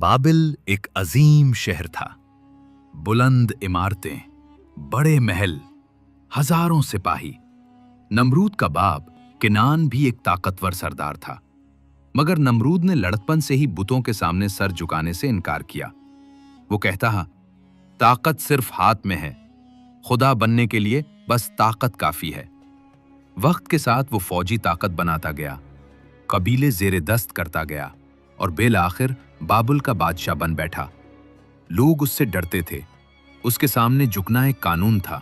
बाबिल एक अजीम शहर था। बुलंद इमारतें, बड़े महल, हजारों सिपाही। नमरूद का बाप किनान भी एक ताकतवर सरदार था, मगर नमरूद ने लड़कपन से ही बुतों के सामने सर झुकाने से इनकार किया। वो कहता है, ताकत सिर्फ हाथ में है, खुदा बनने के लिए बस ताकत काफी है। वक्त के साथ वो फौजी ताकत बनाता गया, कबीले जेरे दस्त करता गया और बेल आखिर बाबुल का बादशाह बन बैठा। लोग उससे डरते थे, उसके सामने झुकना एक कानून था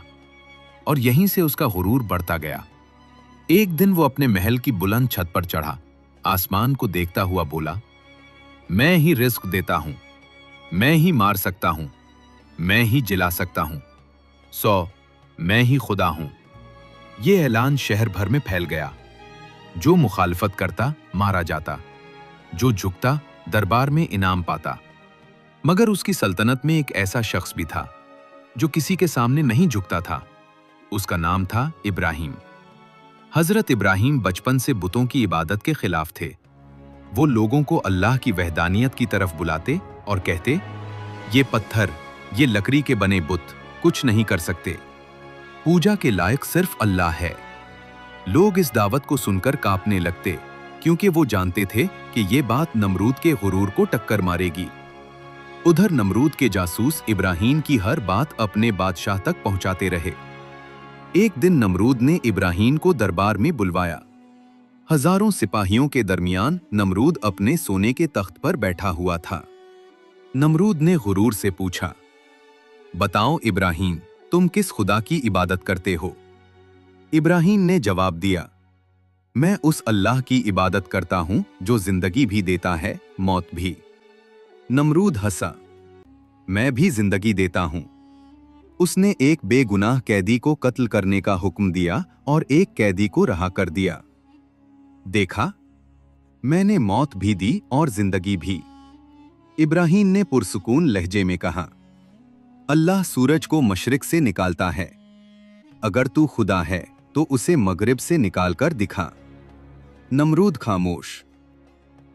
और यहीं से उसका गुरूर बढ़ता गया। एक दिन वो अपने महल की बुलंद छत पर चढ़ा, आसमान को देखता हुआ बोला, मैं ही रिस्क देता हूं, मैं ही मार सकता हूं, मैं ही जिला सकता हूं, मैं ही खुदा हूं। यह ऐलान शहर भर में फैल गया। जो मुखालफत करता मारा जाता, जो झुकता दरबार में इनाम पाता। मगर उसकी सल्तनत में एक ऐसा शख्स भी था जो किसी के सामने नहीं झुकता था। उसका नाम था इब्राहिम। हजरत इब्राहिम बचपन से बुतों की इबादत के खिलाफ थे। वो लोगों को अल्लाह की वहदानियत की तरफ बुलाते और कहते, ये पत्थर, ये लकड़ी के बने बुत कुछ नहीं कर सकते, पूजा के लायक सिर्फ अल्लाह है। लोग इस दावत को सुनकर कांपने लगते, क्योंकि वो जानते थे कि ये बात नमरूद के गुरूर को टक्कर मारेगी। उधर नमरूद के जासूस इब्राहिम की हर बात अपने बादशाह तक पहुंचाते रहे। एक दिन नमरूद ने इब्राहिम को दरबार में बुलवाया। हजारों सिपाहियों के दरमियान नमरूद अपने सोने के तख्त पर बैठा हुआ था। नमरूद ने गुरूर से पूछा, बताओ इब्राहिम, तुम किस खुदा की इबादत करते हो? इब्राहिम ने जवाब दिया, मैं उस अल्लाह की इबादत करता हूं जो जिंदगी भी देता है, मौत भी। नमरूद हंसा, मैं भी जिंदगी देता हूं। उसने एक बेगुनाह कैदी को कत्ल करने का हुक्म दिया और एक कैदी को रहा कर दिया। देखा, मैंने मौत भी दी और जिंदगी भी। इब्राहिम ने पुरसुकून लहजे में कहा, अल्लाह सूरज को मशरिक से निकालता है, अगर तू खुदा है तो उसे मगरिब से निकाल कर दिखा। नमरूद खामोश,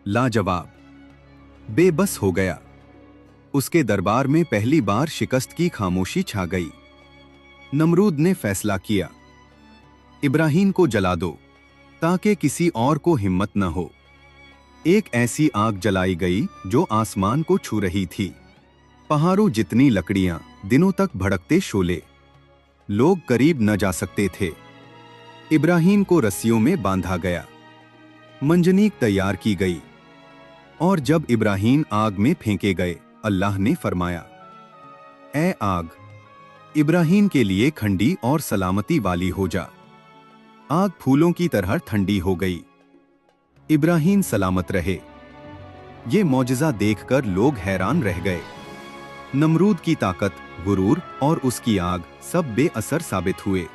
लाजवाब, बेबस हो गया। उसके दरबार में पहली बार शिकस्त की खामोशी छा गई। नमरूद ने फैसला किया, इब्राहिम को जला दो ताकि किसी और को हिम्मत न हो। एक ऐसी आग जलाई गई जो आसमान को छू रही थी। पहाड़ों जितनी लकड़ियां, दिनों तक भड़कते शोले, लोग करीब न जा सकते थे। इब्राहिम को रस्सियों में बांधा गया, मंजनीक तैयार की गई और जब इब्राहिम आग में फेंके गए, अल्लाह ने फरमाया, ए आग, इब्राहिम के लिए ठंडी और सलामती वाली हो जा। आग फूलों की तरह ठंडी हो गई। इब्राहिम सलामत रहे। ये मौजज़ा देखकर लोग हैरान रह गए। नमरूद की ताकत, गुरूर और उसकी आग सब बेअसर साबित हुए।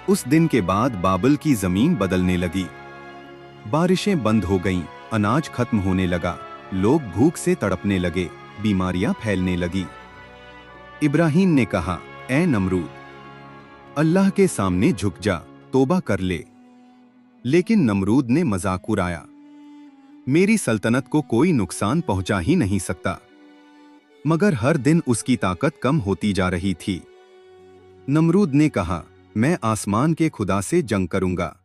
उस दिन के बाद बाबिल की जमीन बदलने लगी। बारिशें बंद हो गईं, अनाज खत्म होने लगा, लोग भूख से तड़पने लगे, बीमारियां फैलने लगी। इब्राहिम ने कहा, ए नमरूद, अल्लाह के सामने झुक जा, तौबा कर ले। लेकिन नमरूद ने मजाक उड़ाया, मेरी सल्तनत को कोई नुकसान पहुंचा ही नहीं सकता। मगर हर दिन उसकी ताकत कम होती जा रही थी। नमरूद ने कहा, मैं आसमान के खुदा से जंग करूंगा।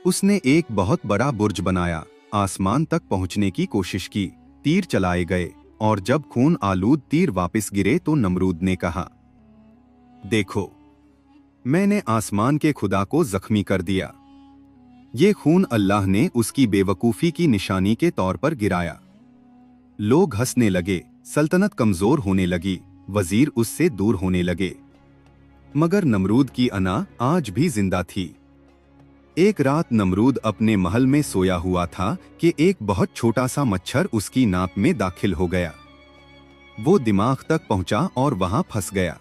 उसने एक बहुत बड़ा बुर्ज बनाया, आसमान तक पहुंचने की कोशिश की, तीर चलाए गए और जब खून आलूद तीर वापस गिरे तो नमरूद ने कहा, देखो, मैंने आसमान के खुदा को जख्मी कर दिया। ये खून अल्लाह ने उसकी बेवकूफी की निशानी के तौर पर गिराया। लोग हंसने लगे, सल्तनत कमजोर होने लगी, वजीर उससे दूर होने लगे। मगर नमरूद की अना आज भी जिंदा थी। एक रात नमरूद अपने महल में सोया हुआ था कि एक बहुत छोटा सा मच्छर उसकी नाक में दाखिल हो गया। वो दिमाग तक पहुंचा और वहां फंस गया।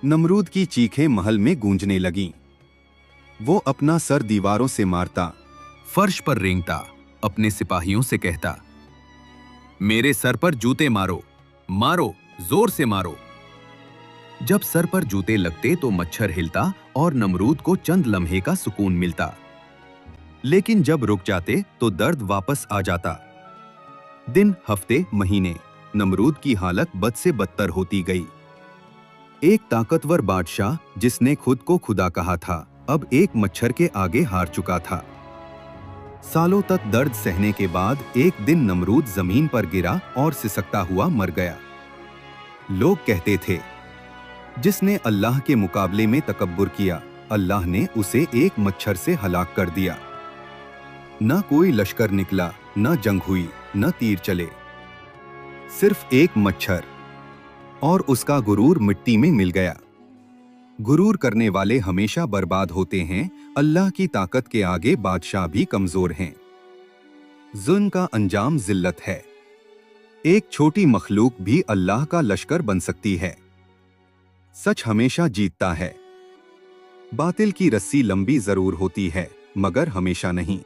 नमरूद की चीखें महल में गूंजने लगीं। वो अपना सर दीवारों से मारता, फर्श पर रेंगता, अपने सिपाहियों से कहता, मेरे सर पर जूते मारो, मारो, जोर से मारो। जब सर पर जूते लगते तो मच्छर हिलता और नमरूद को चंद लम्हे का सुकून मिलता। लेकिन जब रुक जाते तो दर्द वापस आ जाता। दिन, हफ्ते, महीने नमरूद की हालत बद से बदतर होती गई। एक ताकतवर बादशाह जिसने खुद को खुदा कहा था, अब एक मच्छर के आगे हार चुका था। सालों तक दर्द सहने के बाद एक दिन नमरूद जमीन पर गिरा और सिसकता हुआ मर गया। लोग कहते थे, जिसने अल्लाह के मुकाबले में तकब्बुर किया, अल्लाह ने उसे एक मच्छर से हलाक कर दिया। न कोई लश्कर निकला, न जंग हुई, न तीर चले, सिर्फ एक मच्छर, और उसका गुरूर मिट्टी में मिल गया। गुरूर करने वाले हमेशा बर्बाद होते हैं। अल्लाह की ताकत के आगे बादशाह भी कमजोर हैं। जुल्म का अंजाम जिल्लत है। एक छोटी मखलूक भी अल्लाह का लश्कर बन सकती है। सच हमेशा जीतता है। बातिल की रस्सी लंबी जरूर होती है, मगर हमेशा नहीं।